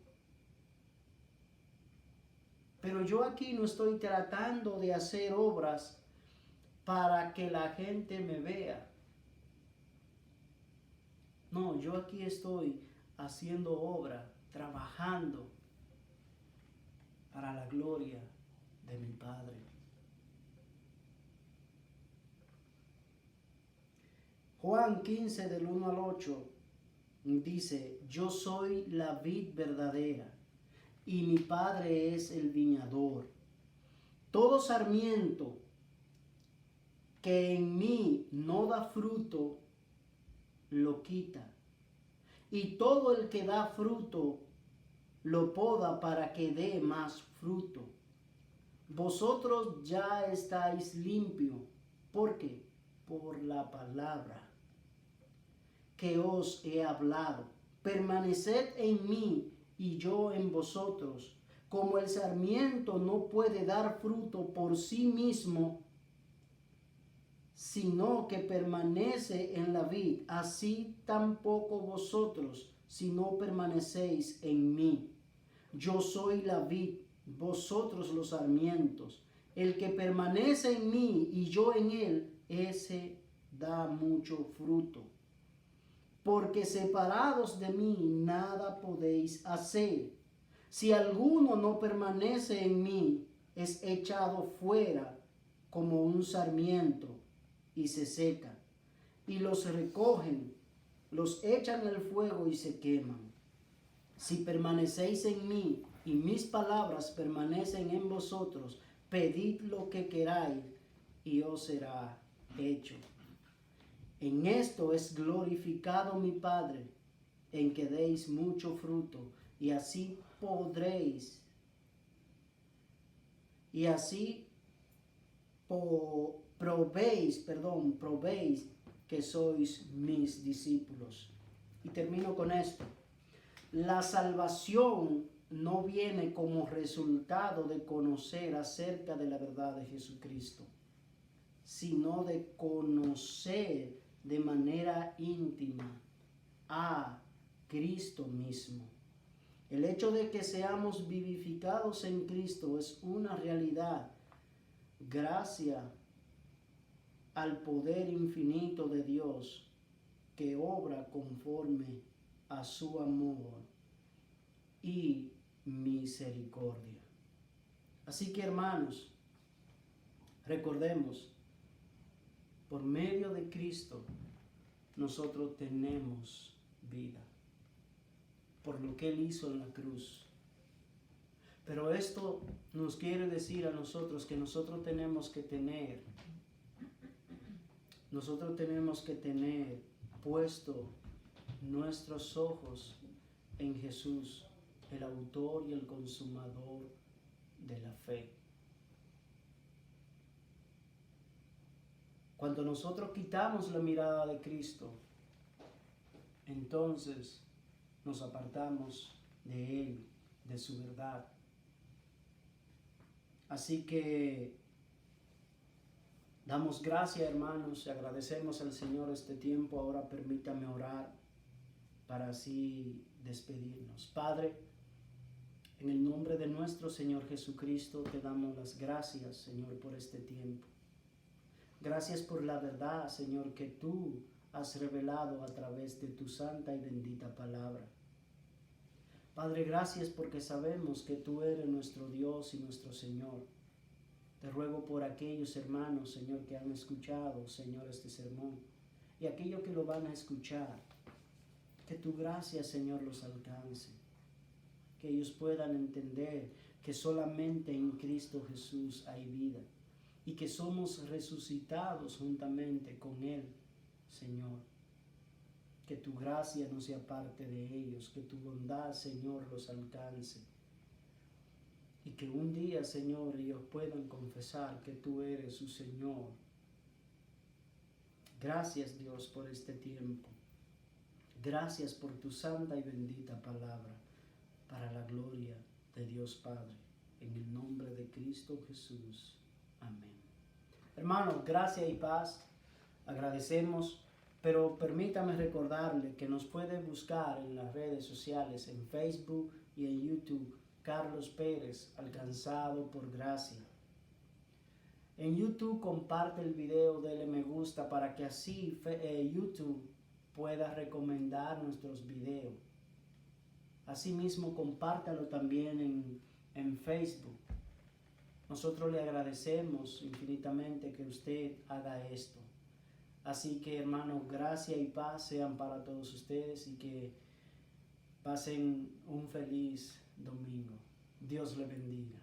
Pero yo aquí no estoy tratando de hacer obras para que la gente me vea. No, yo aquí estoy haciendo obra, trabajando para la gloria de mi Padre. Juan 15 del 1 al 8 dice, yo soy la vid verdadera y mi Padre es el viñador. Todo sarmiento que en mí no da fruto, lo quita. Y todo el que da fruto, lo poda para que dé más fruto. Vosotros ya estáis limpios. ¿Por qué? Por la palabra que os he hablado. Permaneced en mí y yo en vosotros. Como el sarmiento no puede dar fruto por sí mismo, sino que permanece en la vid, así tampoco vosotros, si no permanecéis en mí. Yo soy la vid, vosotros los sarmientos. El que permanece en mí y yo en él, ese da mucho fruto. Porque separados de mí nada podéis hacer. Si alguno no permanece en mí, es echado fuera como un sarmiento y se seca. Y los recogen, los echan al fuego y se queman. Si permanecéis en mí y mis palabras permanecen en vosotros, pedid lo que queráis y os será hecho. En esto es glorificado mi Padre, en que deis mucho fruto, y así podréis, y así probéis que sois mis discípulos. Y termino con esto. La salvación no viene como resultado de conocer acerca de la verdad de Jesucristo, sino de conocer de manera íntima a Cristo mismo. El hecho de que seamos vivificados en Cristo es una realidad gracias al poder infinito de Dios que obra conforme a su amor y misericordia. Así que, hermanos, recordemos, por medio de Cristo nosotros tenemos vida, por lo que Él hizo en la cruz. Pero esto nos quiere decir a nosotros que nosotros tenemos que tener puesto nuestros ojos en Jesús, el autor y el consumador de la fe. Cuando nosotros quitamos la mirada de Cristo, entonces nos apartamos de Él, de su verdad. Así que damos gracias, hermanos, y agradecemos al Señor este tiempo. Ahora permítame orar para así despedirnos. Padre, en el nombre de nuestro Señor Jesucristo te damos las gracias, Señor, por este tiempo. Gracias por la verdad, Señor, que tú has revelado a través de tu santa y bendita palabra. Padre, gracias porque sabemos que tú eres nuestro Dios y nuestro Señor. Te ruego por aquellos hermanos, Señor, que han escuchado, Señor, este sermón, y aquellos que lo van a escuchar, que tu gracia, Señor, los alcance, que ellos puedan entender que solamente en Cristo Jesús hay vida y que somos resucitados juntamente con Él, Señor. Que tu gracia no sea parte de ellos, que tu bondad, Señor, los alcance. Y que un día, Señor, ellos puedan confesar que tú eres su Señor. Gracias, Dios, por este tiempo. Gracias por tu santa y bendita palabra, para la gloria de Dios Padre. En el nombre de Cristo Jesús. Amén. Hermanos, gracias y paz. Agradecemos, pero permítame recordarle que nos puede buscar en las redes sociales, en Facebook y en YouTube, Carlos Pérez, alcanzado por gracia. En YouTube comparte el video, dele me gusta para que así YouTube pueda recomendar nuestros videos. Asimismo, compártalo también en Facebook. Nosotros le agradecemos infinitamente que usted haga esto. Así que, hermanos, gracia y paz sean para todos ustedes y que pasen un feliz domingo. Dios le bendiga.